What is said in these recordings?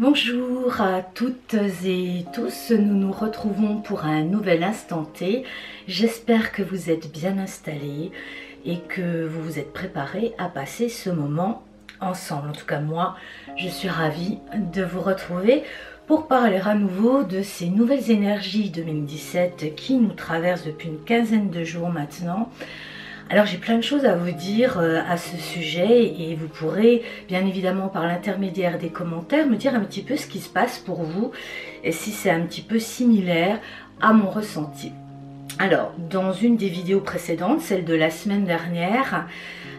Bonjour à toutes et tous, nous nous retrouvons pour un nouvel instant T. J'espère que vous êtes bien installés et que vous vous êtes préparés à passer ce moment ensemble. En tout cas moi, je suis ravie de vous retrouver pour parler à nouveau de ces nouvelles énergies 2017 qui nous traversent depuis une quinzaine de jours maintenant. Alors j'ai plein de choses à vous dire à ce sujet et vous pourrez bien évidemment par l'intermédiaire des commentaires me dire un petit peu ce qui se passe pour vous et si c'est un petit peu similaire à mon ressenti. Alors dans une des vidéos précédentes, celle de la semaine dernière,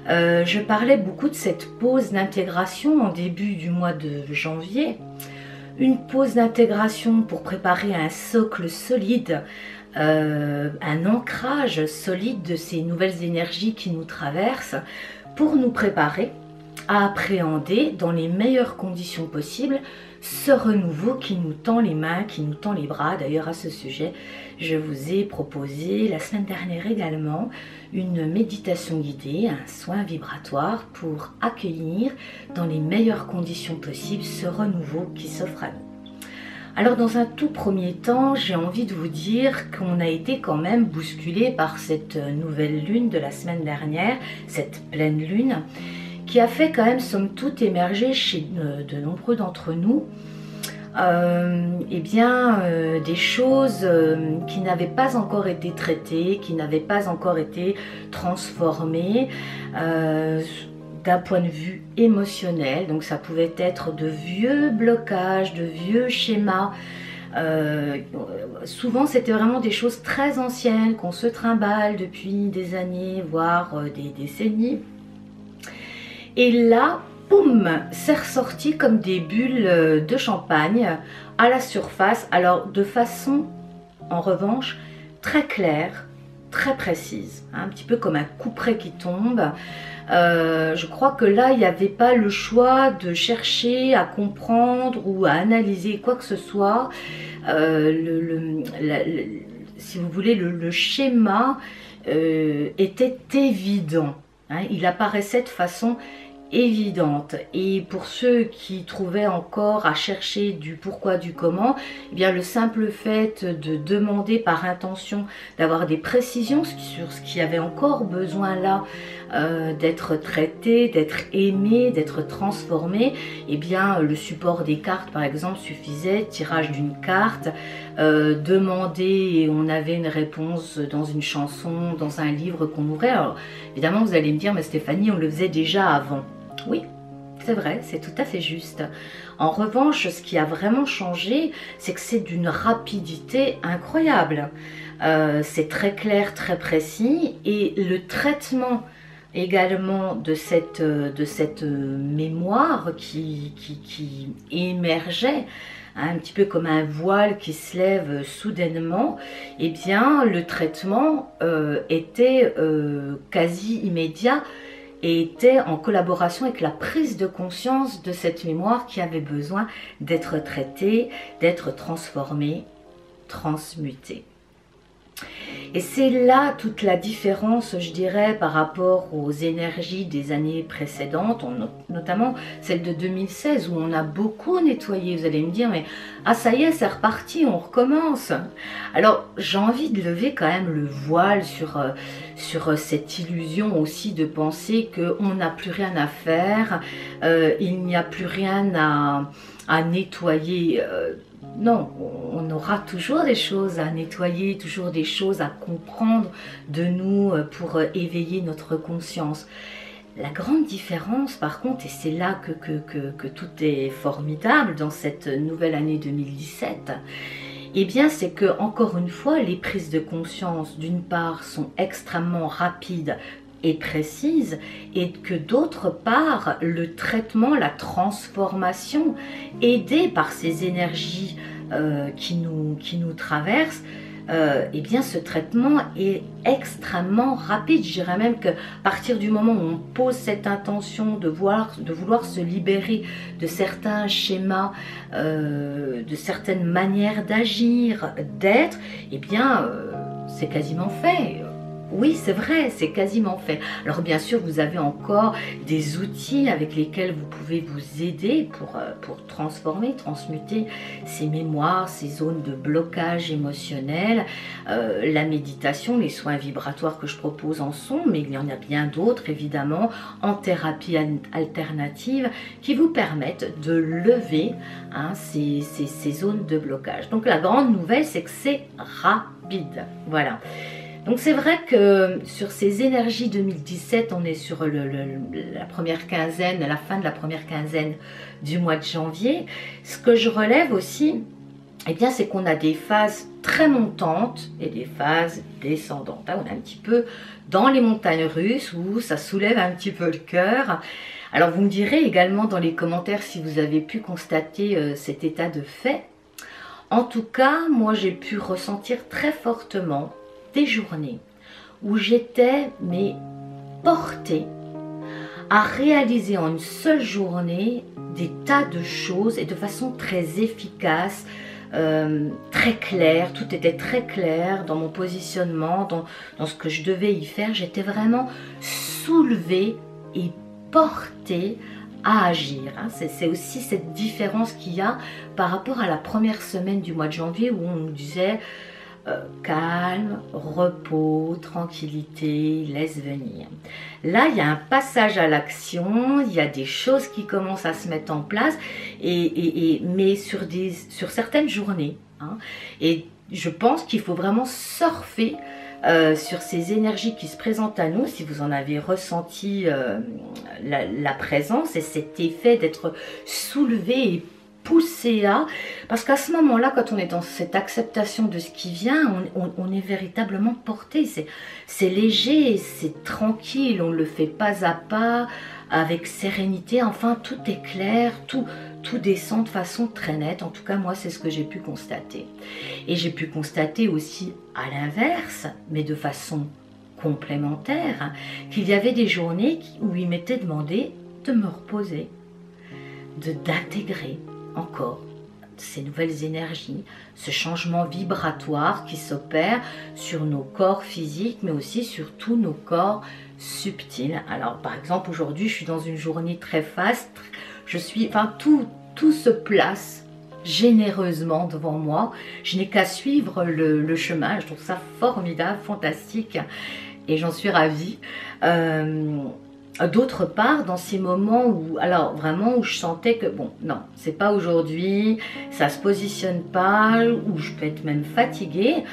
je parlais beaucoup de cette pause d'intégration en début du mois de janvier. Une pause d'intégration pour préparer un socle solide, un ancrage solide de ces nouvelles énergies qui nous traversent pour nous préparer à appréhender dans les meilleures conditions possibles ce renouveau qui nous tend les mains, qui nous tend les bras. D'ailleurs à ce sujet, je vous ai proposé la semaine dernière également une méditation guidée, un soin vibratoire pour accueillir dans les meilleures conditions possibles ce renouveau qui s'offre à nous. Alors dans un tout premier temps, j'ai envie de vous dire qu'on a été quand même bousculé par cette nouvelle lune de la semaine dernière, cette pleine lune, qui a fait quand même somme toute émerger chez de nombreux d'entre nous des choses qui n'avaient pas encore été traitées, qui n'avaient pas encore été transformées d'un point de vue émotionnel. Donc ça pouvait être de vieux blocages, de vieux schémas. Souvent c'était vraiment des choses très anciennes qu'on se trimballe depuis des années, voire des décennies. Et là, boum, c'est ressorti comme des bulles de champagne à la surface. Alors de façon, en revanche, très claire, très précise, hein, un petit peu comme un couperet qui tombe. Je crois que là, il n'y avait pas le choix de chercher à comprendre ou à analyser quoi que ce soit. Si vous voulez, le schéma était évident. Hein, il apparaissait de façon évidente. Et pour ceux qui trouvaient encore à chercher du pourquoi, du comment, eh bien le simple fait de demander par intention d'avoir des précisions sur ce qui avait encore besoin là d'être traité, d'être aimé, d'être transformé, eh bien le support des cartes par exemple suffisait, tirage d'une carte, demander et on avait une réponse dans une chanson, dans un livre qu'on ouvrait. Alors évidemment vous allez me dire mais Stéphanie, on le faisait déjà avant. Oui, c'est vrai, c'est tout à fait juste. En revanche, ce qui a vraiment changé, c'est que c'est d'une rapidité incroyable. C'est très clair, très précis, et le traitement également de cette mémoire qui émergeait, un petit peu comme un voile qui se lève soudainement, eh bien le traitement était quasi immédiat et était en collaboration avec la prise de conscience de cette mémoire qui avait besoin d'être traitée, d'être transformée, transmutée. Et c'est là toute la différence, je dirais, par rapport aux énergies des années précédentes, notamment celle de 2016 où on a beaucoup nettoyé. Vous allez me dire, mais ah ça y est, c'est reparti, on recommence. Alors j'ai envie de lever quand même le voile sur cette illusion aussi de penser qu'on n'a plus rien à faire, il n'y a plus rien à nettoyer. Non, on aura toujours des choses à nettoyer, toujours des choses à comprendre de nous pour éveiller notre conscience. La grande différence par contre, et c'est là que tout est formidable dans cette nouvelle année 2017, eh bien c'est que encore une fois, les prises de conscience d'une part sont extrêmement rapides et précise, et que d'autre part le traitement, la transformation aidée par ces énergies qui nous traversent, eh bien ce traitement est extrêmement rapide. Je dirais même qu'à partir du moment où on pose cette intention de vouloir se libérer de certains schémas, de certaines manières d'agir, d'être, eh bien c'est quasiment fait. Oui, c'est vrai, c'est quasiment fait. Alors bien sûr, vous avez encore des outils avec lesquels vous pouvez vous aider pour transformer, transmuter ces mémoires, ces zones de blocage émotionnel. La méditation, les soins vibratoires que je propose en sont, mais il y en a bien d'autres évidemment en thérapie alternative qui vous permettent de lever ces zones de blocage. Donc la grande nouvelle, c'est que c'est rapide. Voilà. Donc c'est vrai que sur ces énergies 2017, on est sur la première quinzaine, la fin de la première quinzaine du mois de janvier. Ce que je relève aussi, eh bien, c'est qu'on a des phases très montantes et des phases descendantes. Là, on est un petit peu dans les montagnes russes où ça soulève un petit peu le cœur. Alors vous me direz également dans les commentaires si vous avez pu constater cet état de fait. En tout cas, moi j'ai pu ressentir très fortement des journées où j'étais portée à réaliser en une seule journée des tas de choses et de façon très efficace, très claire. Tout était très clair dans mon positionnement, dans ce que je devais y faire. J'étais vraiment soulevée et portée à agir. C'est aussi cette différence qu'il y a par rapport à la première semaine du mois de janvier où on nous disait calme, repos, tranquillité, laisse venir. Là, il y a un passage à l'action, il y a des choses qui commencent à se mettre en place, mais sur certaines journées. Et je pense qu'il faut vraiment surfer sur ces énergies qui se présentent à nous, si vous en avez ressenti la présence et cet effet d'être soulevé et poussé à, parce qu'à ce moment-là, quand on est dans cette acceptation de ce qui vient, on est véritablement porté, c'est léger, c'est tranquille, on le fait pas à pas, avec sérénité, enfin tout est clair, tout descend de façon très nette. En tout cas, moi, c'est ce que j'ai pu constater. Et j'ai pu constater aussi à l'inverse, mais de façon complémentaire, qu'il y avait des journées où il m'était demandé de me reposer, d'intégrer encore ces nouvelles énergies, ce changement vibratoire qui s'opère sur nos corps physiques, mais aussi sur tous nos corps subtils. Alors, par exemple, aujourd'hui, je suis dans une journée très faste. Tout se place généreusement devant moi. Je n'ai qu'à suivre le chemin. Je trouve ça formidable, fantastique, et j'en suis ravie. D'autre part, dans ces moments où, alors vraiment où je sentais que bon, non, c'est pas aujourd'hui, ça se positionne pas, où je peux être même fatiguée.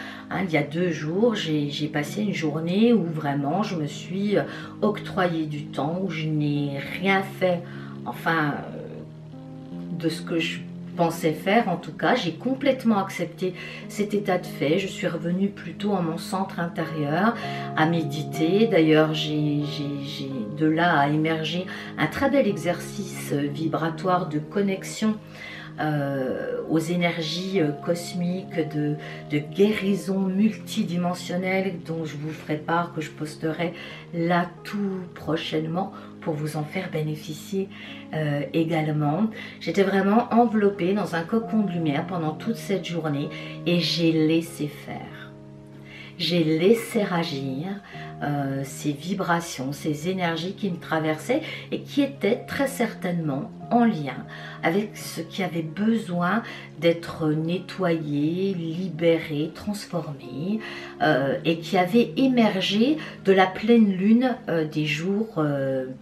Il y a 2 jours, j'ai passé une journée où vraiment je me suis octroyé du temps, où je n'ai rien fait, enfin, de ce que je pensais faire. En tout cas, j'ai complètement accepté cet état de fait. Je suis revenue plutôt en mon centre intérieur à méditer. D'ailleurs, j'ai de là à émerger un très bel exercice vibratoire de connexion aux énergies cosmiques, de guérison multidimensionnelle dont je vous ferai part, que je posterai là tout prochainement pour vous en faire bénéficier également. J'étais vraiment enveloppée dans un cocon de lumière pendant toute cette journée et j'ai laissé faire. J'ai laissé agir ces vibrations, ces énergies qui me traversaient et qui étaient très certainement en lien avec ce qui avait besoin d'être nettoyé, libéré, transformé et qui avait émergé de la pleine lune des jours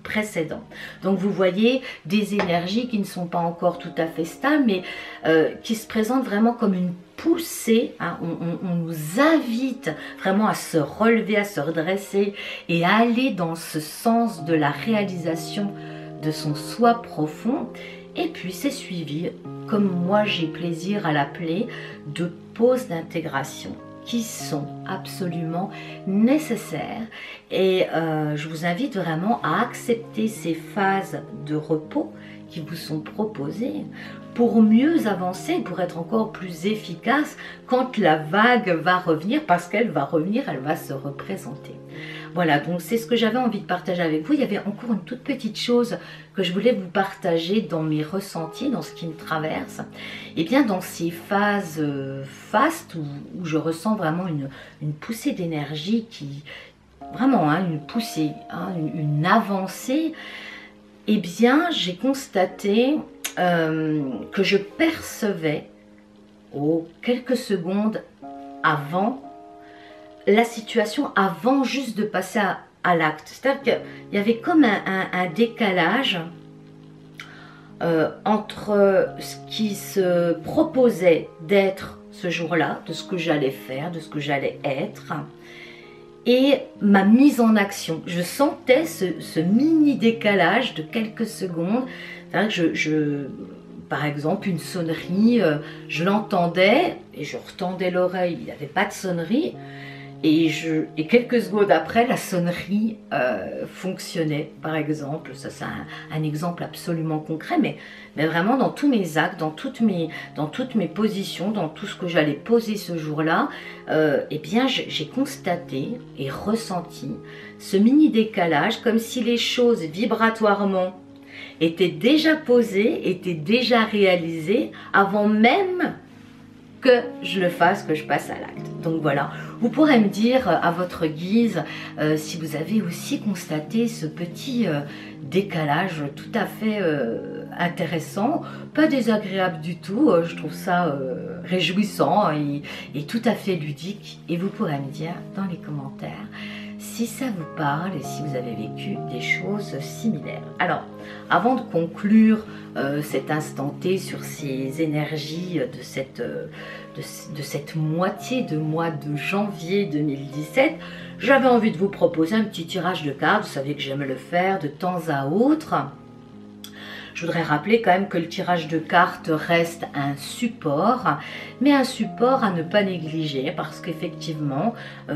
précédents. Donc vous voyez des énergies qui ne sont pas encore tout à fait stables, mais qui se présentent vraiment comme une poussée. On nous invite vraiment à se relever, à se redresser et à aller dans ce sens de la réalisation de son soi profond. Et puis c'est suivi, comme moi j'ai plaisir à l'appeler, de pauses d'intégration qui sont absolument nécessaires. Et je vous invite vraiment à accepter ces phases de repos qui vous sont proposées pour mieux avancer, pour être encore plus efficace quand la vague va revenir, parce qu'elle va revenir, elle va se représenter. Voilà, donc c'est ce que j'avais envie de partager avec vous. Il y avait encore une toute petite chose que je voulais vous partager dans mes ressentis, dans ce qui me traverse. Et bien dans ces phases fastes où je ressens vraiment une poussée d'énergie vraiment hein, une poussée, hein, une avancée, eh bien j'ai constaté que je percevais quelques secondes avant la situation, avant juste de passer à l'acte. C'est-à-dire qu'il y avait comme un décalage entre ce qui se proposait d'être ce jour-là, de ce que j'allais faire, de ce que j'allais être, et ma mise en action. Je sentais ce mini décalage de quelques secondes. Par exemple, une sonnerie, je l'entendais et je retendais l'oreille, il n'y avait pas de sonnerie. Et quelques secondes après, la sonnerie fonctionnait, par exemple. Ça, c'est un exemple absolument concret, mais vraiment dans tous mes actes, dans toutes mes positions, dans tout ce que j'allais poser ce jour-là, eh bien, j'ai constaté et ressenti ce mini décalage, comme si les choses vibratoirement étaient déjà posées, étaient déjà réalisées, avant même que je le fasse, que je passe à l'acte. Donc voilà, vous pourrez me dire à votre guise si vous avez aussi constaté ce petit décalage tout à fait intéressant, pas désagréable du tout, je trouve ça réjouissant et tout à fait ludique. Et vous pourrez me dire dans les commentaires si ça vous parle et si vous avez vécu des choses similaires. Alors, avant de conclure cet instant T sur ces énergies de cette moitié de mois de janvier 2017, j'avais envie de vous proposer un petit tirage de cartes. Vous savez que j'aime le faire de temps à autre. Je voudrais rappeler quand même que le tirage de cartes reste un support, mais un support à ne pas négliger parce qu'effectivement,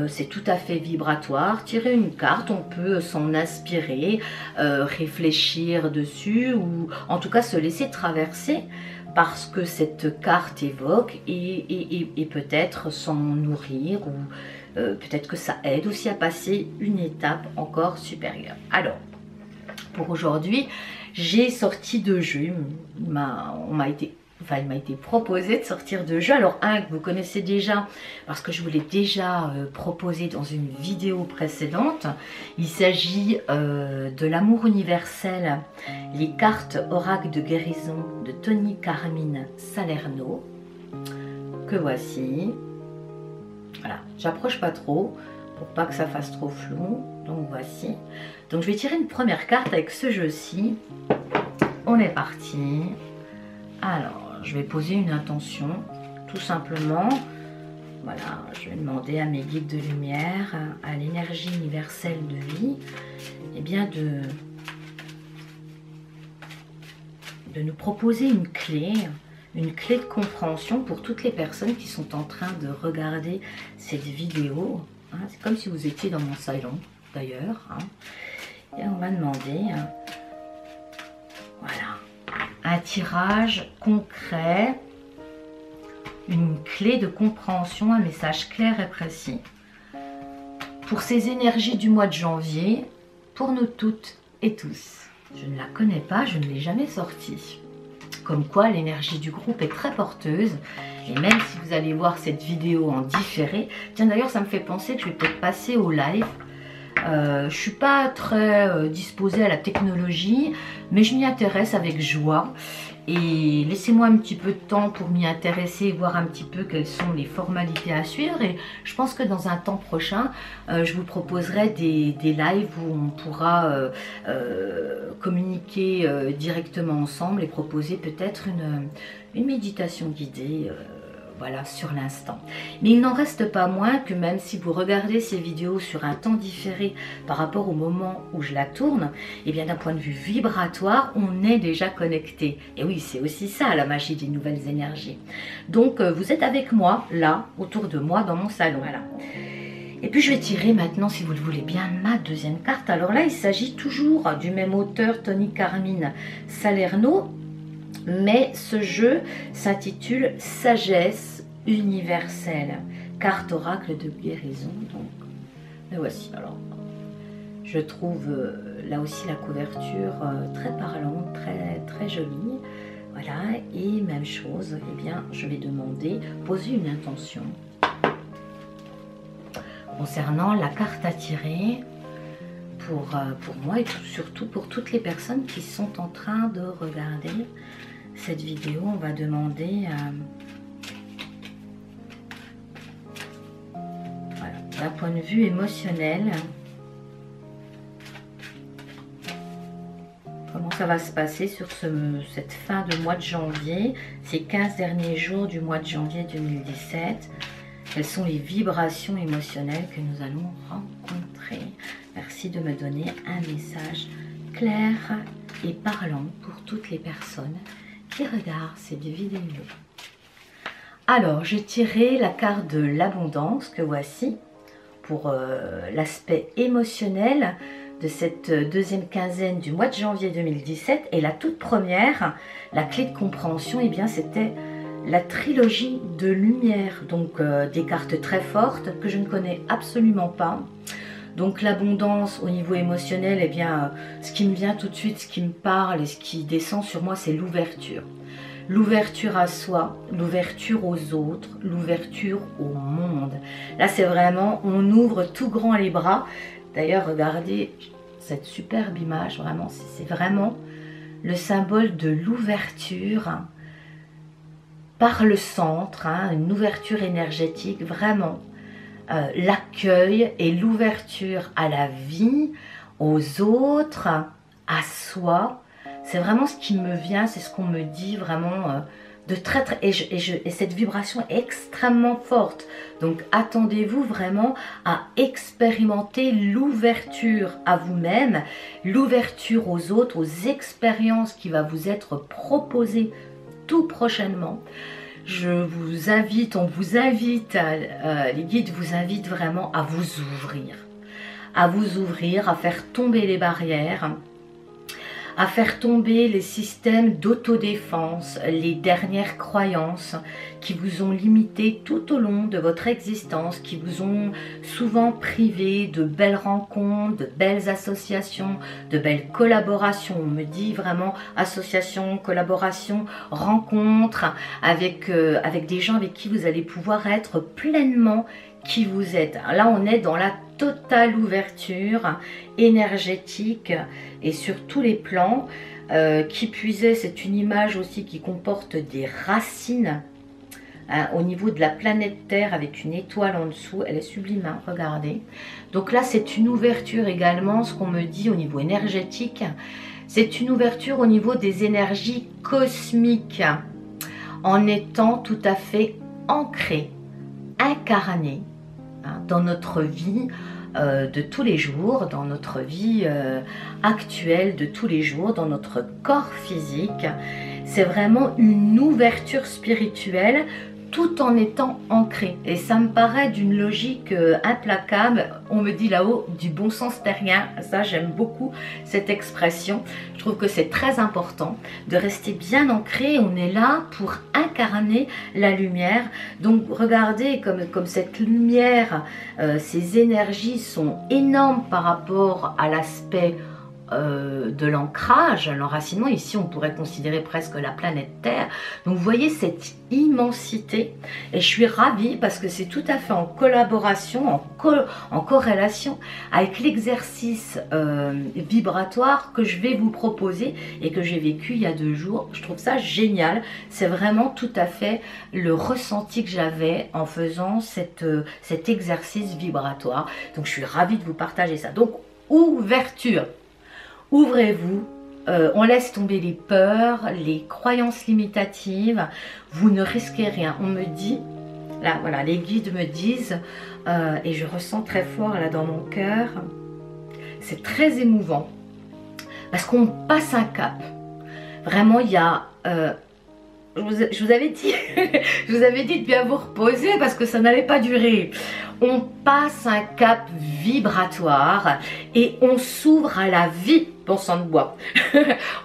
c'est tout à fait vibratoire. Tirer une carte, on peut s'en inspirer, réfléchir dessus ou en tout cas se laisser traverser parce que cette carte évoque et peut-être s'en nourrir ou peut-être que ça aide aussi à passer une étape encore supérieure. Alors, pour aujourd'hui, j'ai sorti deux jeux. Il m'a été proposé de sortir deux jeux. Alors un que vous connaissez déjà, parce que je vous l'ai déjà proposé dans une vidéo précédente. Il s'agit de l'amour universel, les cartes oracle de guérison de Tony Carmine Salerno, que voici. Voilà, j'approche pas trop pour pas que ça fasse trop flou. Donc voici. Donc je vais tirer une première carte avec ce jeu-ci. On est parti. Alors, je vais poser une intention, tout simplement. Voilà, je vais demander à mes guides de lumière, à l'énergie universelle de vie, eh bien de nous proposer une clé de compréhension pour toutes les personnes qui sont en train de regarder cette vidéo. Hein, c'est comme si vous étiez dans mon salon, d'ailleurs. Hein. Et on m'a demandé, voilà, un tirage concret, une clé de compréhension, un message clair et précis. Pour ces énergies du mois de janvier, pour nous toutes et tous. Je ne la connais pas, je ne l'ai jamais sortie. Comme quoi l'énergie du groupe est très porteuse. Et même si vous allez voir cette vidéo en différé, tiens d'ailleurs ça me fait penser que je vais peut-être passer au live. Je ne suis pas très disposée à la technologie, mais je m'y intéresse avec joie. Et laissez-moi un petit peu de temps pour m'y intéresser et voir un petit peu quelles sont les formalités à suivre. Et je pense que dans un temps prochain, je vous proposerai des lives où on pourra communiquer directement ensemble et proposer peut-être une méditation guidée. Voilà, sur l'instant. Mais il n'en reste pas moins que même si vous regardez ces vidéos sur un temps différé par rapport au moment où je la tourne, et bien d'un point de vue vibratoire, on est déjà connecté. Et oui, c'est aussi ça la magie des nouvelles énergies. Donc vous êtes avec moi, là, autour de moi, dans mon salon. Voilà. Et puis je vais tirer maintenant, si vous le voulez bien, ma deuxième carte. Alors là, il s'agit toujours du même auteur, Tony Carmine Salerno, mais ce jeu s'intitule Sagesse universelle, carte oracle de guérison. Donc, le voici. Alors, je trouve là aussi la couverture très parlante, très jolie. Voilà, et même chose, eh bien, je vais demander, poser une intention. concernant la carte à tirer pour moi et surtout pour toutes les personnes qui sont en train de regarder cette vidéo. On va demander voilà, d'un point de vue émotionnel, comment ça va se passer sur cette fin de mois de janvier, ces 15 derniers jours du mois de janvier 2017. Quelles sont les vibrations émotionnelles que nous allons rencontrer? Merci de me donner un message clair et parlant pour toutes les personnes qui regardent cette vidéo. Alors, j'ai tiré la carte de l'abondance que voici pour l'aspect émotionnel de cette deuxième quinzaine du mois de janvier 2017. Et la toute première, la clé de compréhension, eh bien c'était la trilogie de lumière. Donc des cartes très fortes que je ne connais absolument pas. Donc l'abondance au niveau émotionnel, eh bien ce qui me vient tout de suite, ce qui me parle et ce qui descend sur moi, c'est l'ouverture. L'ouverture à soi, l'ouverture aux autres, l'ouverture au monde. Là c'est vraiment, on ouvre tout grand les bras. D'ailleurs, regardez cette superbe image, vraiment, c'est vraiment le symbole de l'ouverture par le centre, hein, une ouverture énergétique, vraiment. L'accueil et l'ouverture à la vie, aux autres, à soi. C'est vraiment ce qui me vient, c'est ce qu'on me dit vraiment de très très... Et cette vibration est extrêmement forte. Donc attendez-vous vraiment à expérimenter l'ouverture à vous-même, l'ouverture aux autres, aux expériences qui va vous être proposées tout prochainement. Je vous invite, on vous invite, les guides vous invitent vraiment à vous ouvrir, à faire tomber les barrières, à faire tomber les systèmes d'autodéfense, les dernières croyances qui vous ont limité tout au long de votre existence, qui vous ont souvent privé de belles rencontres, de belles associations, de belles collaborations. On me dit vraiment associations, collaborations, rencontres avec des gens avec qui vous allez pouvoir être pleinement qui vous êtes. Là, on est dans la totale ouverture énergétique et sur tous les plans. Qui puisait, c'est une image aussi qui comporte des racines au niveau de la planète Terre avec une étoile en dessous. Elle est sublime, hein, regardez. Donc là, c'est une ouverture également, ce qu'on me dit au niveau énergétique. C'est une ouverture au niveau des énergies cosmiques en étant tout à fait ancré, incarné dans notre vie de tous les jours, dans notre vie actuelle de tous les jours, dans notre corps physique. C'est vraiment une ouverture spirituelle tout en étant ancré. Et ça me paraît d'une logique implacable. On me dit là-haut du bon sens terrien. Ça, j'aime beaucoup cette expression. Je trouve que c'est très important de rester bien ancré. On est là pour incarner la lumière. Donc, regardez comme cette lumière, ces énergies sont énormes par rapport à l'aspect de l'ancrage, l'enracinement. Ici on pourrait considérer presque la planète Terre. Donc vous voyez cette immensité et je suis ravie parce que c'est tout à fait en collaboration, en corrélation avec l'exercice vibratoire que je vais vous proposer et que j'ai vécu il y a 2 jours. Je trouve ça génial. C'est vraiment tout à fait le ressenti que j'avais en faisant cet exercice vibratoire. Donc je suis ravie de vous partager ça. Donc ouverture. Ouvrez-vous, on laisse tomber les peurs, les croyances limitatives, vous ne risquez rien. On me dit, là voilà, les guides me disent, et je ressens très fort là dans mon cœur, c'est très émouvant, parce qu'on passe un cap. Vraiment, il y a... je vous avais dit, je vous avais dit de bien vous reposer parce que ça n'allait pas durer. On passe un cap vibratoire et on s'ouvre à la vie, bon sang de bois.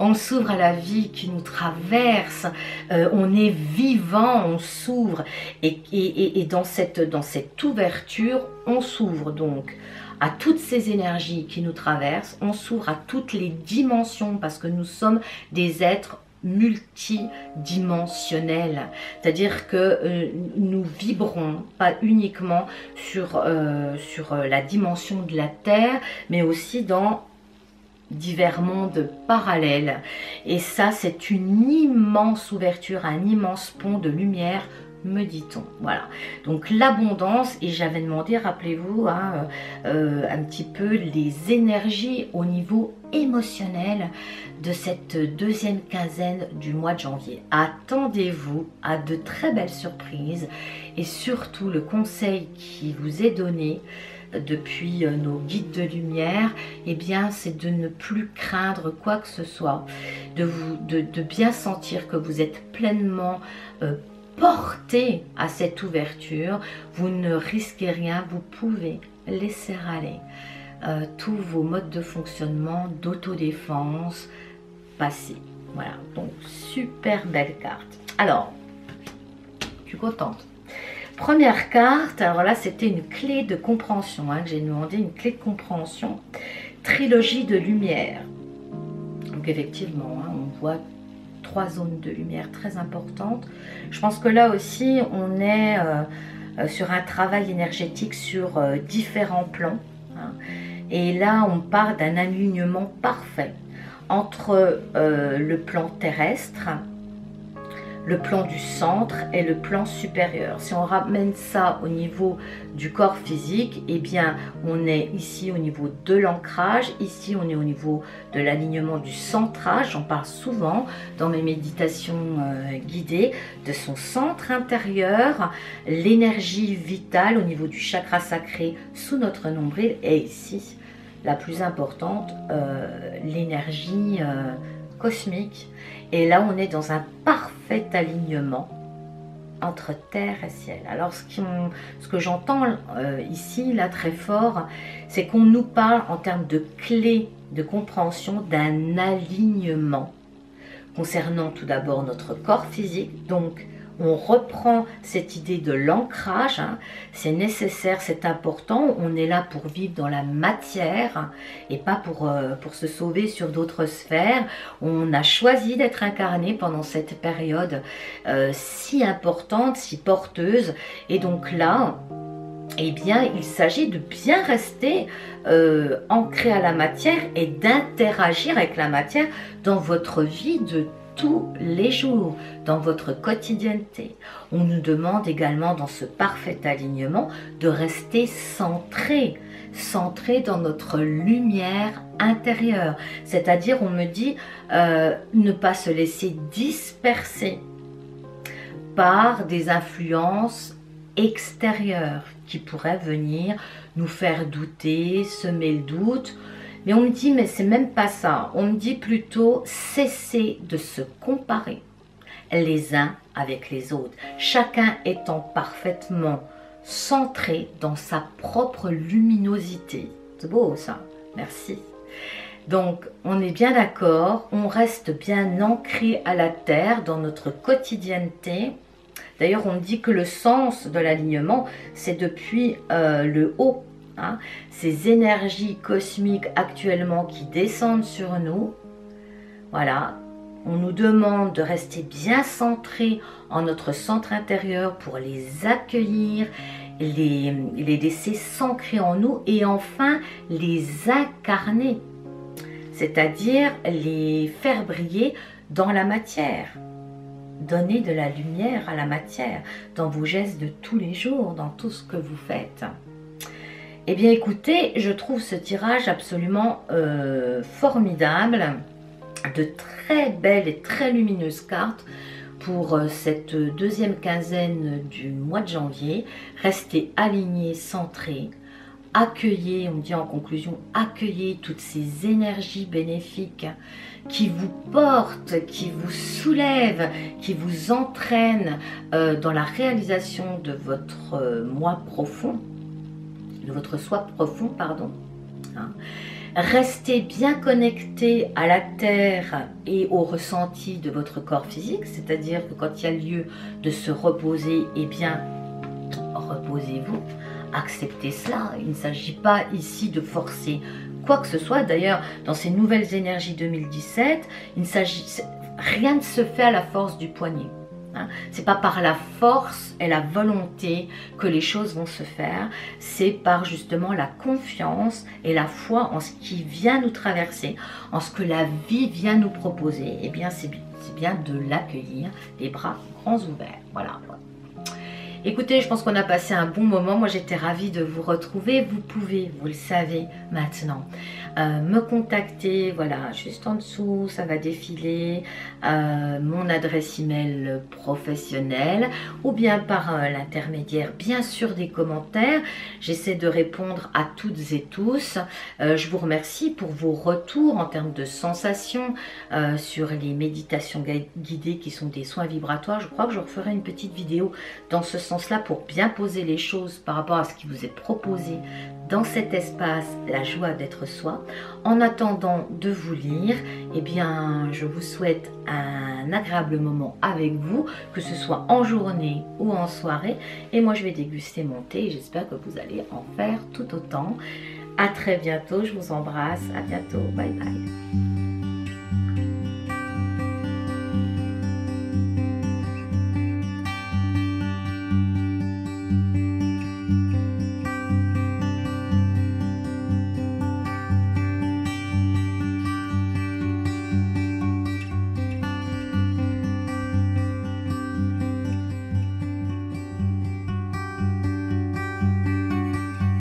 On s'ouvre à la vie qui nous traverse. On est vivant, on s'ouvre et dans cette ouverture, on s'ouvre donc à toutes ces énergies qui nous traversent, on s'ouvre à toutes les dimensions parce que nous sommes des êtres multidimensionnel, c'est-à-dire que nous vibrons pas uniquement sur la dimension de la Terre, mais aussi dans divers mondes parallèles. Et ça, c'est une immense ouverture, un immense pont de lumière, me dit-on. Voilà, donc l'abondance, et j'avais demandé, rappelez-vous, hein, un petit peu les énergies au niveau émotionnel de cette deuxième quinzaine du mois de janvier. Attendez-vous à de très belles surprises, et surtout le conseil qui vous est donné depuis nos guides de lumière, eh bien c'est de ne plus craindre quoi que ce soit, de bien sentir que vous êtes pleinement porté à cette ouverture. Vous ne risquez rien, vous pouvez laisser aller tous vos modes de fonctionnement, d'autodéfense passés. Voilà, donc super belle carte. Alors, je suis contente. Première carte, alors là c'était une clé de compréhension, hein, que j'ai demandé, une clé de compréhension, trilogie de lumière. Donc effectivement, hein, on voit 3 zones de lumière très importantes. Je pense que là aussi on est sur un travail énergétique sur différents plans, hein, et là on part d'un alignement parfait entre le plan terrestre, le plan du centre et le plan supérieur. Si on ramène ça au niveau du corps physique, eh bien on est ici au niveau de l'ancrage, ici on est au niveau de l'alignement du centrage. J'en parle souvent dans mes méditations guidées, de son centre intérieur, l'énergie vitale au niveau du chakra sacré sous notre nombril, et ici la plus importante, l'énergie cosmique. Et là on est dans un parfait alignement entre terre et ciel. Alors ce que j'entends ici là très fort, c'est qu'on nous parle en termes de clés de compréhension d'un alignement concernant tout d'abord notre corps physique. Donc on reprend cette idée de l'ancrage, hein. C'est nécessaire, c'est important, on est là pour vivre dans la matière et pas pour se sauver sur d'autres sphères. On a choisi d'être incarné pendant cette période si importante, si porteuse, et donc là, eh bien, il s'agit de bien rester ancré à la matière et d'interagir avec la matière dans votre vie de tous les jours, dans votre quotidienneté. On nous demande également dans ce parfait alignement de rester centré dans notre lumière intérieure. C'est-à-dire, on me dit, ne pas se laisser disperser par des influences extérieures qui pourraient venir nous faire douter, semer le doute. Mais on me dit, mais c'est même pas ça. On me dit plutôt, cessez de se comparer les uns avec les autres. Chacun étant parfaitement centré dans sa propre luminosité. C'est beau ça, merci. Donc, on est bien d'accord, on reste bien ancré à la terre dans notre quotidienneté. D'ailleurs, on me dit que le sens de l'alignement, c'est depuis le haut. Hein, ces énergies cosmiques actuellement qui descendent sur nous, voilà, on nous demande de rester bien centré en notre centre intérieur pour les accueillir, les laisser s'ancrer en nous et enfin les incarner, c'est-à-dire les faire briller dans la matière. Donnez de la lumière à la matière dans vos gestes de tous les jours, dans tout ce que vous faites. Eh bien écoutez, je trouve ce tirage absolument formidable, de très belles et très lumineuses cartes pour cette deuxième quinzaine du mois de janvier. Restez alignés, centrés, accueillez, on dit en conclusion, accueillez toutes ces énergies bénéfiques qui vous portent, qui vous soulèvent, qui vous entraînent dans la réalisation de votre moi profond, de votre soi profond, pardon. Hein. Restez bien connecté à la terre et au ressenti de votre corps physique, c'est-à-dire que quand il y a lieu de se reposer, eh bien, reposez-vous, acceptez cela. Il ne s'agit pas ici de forcer quoi que ce soit. D'ailleurs, dans ces nouvelles énergies 2017, il s'agit rien ne se fait à la force du poignet. Hein. C'est pas par la force et la volonté que les choses vont se faire, c'est par justement la confiance et la foi en ce qui vient nous traverser, en ce que la vie vient nous proposer. Et bien c'est bien de l'accueillir, les bras grands ouverts. Voilà. Écoutez, je pense qu'on a passé un bon moment. Moi, j'étais ravie de vous retrouver. Vous pouvez, vous le savez maintenant, me contacter. Voilà, juste en dessous, ça va défiler mon adresse email professionnelle ou bien par l'intermédiaire, bien sûr, des commentaires. J'essaie de répondre à toutes et tous. Je vous remercie pour vos retours en termes de sensations sur les méditations guidées qui sont des soins vibratoires. Je crois que je referai une petite vidéo dans ce sens là pour bien poser les choses par rapport à ce qui vous est proposé dans cet espace, la joie d'être soi. En attendant de vous lire, eh bien, je vous souhaite un agréable moment avec vous, que ce soit en journée ou en soirée. Et moi, je vais déguster mon thé et j'espère que vous allez en faire tout autant. À très bientôt, je vous embrasse. À bientôt. Bye bye.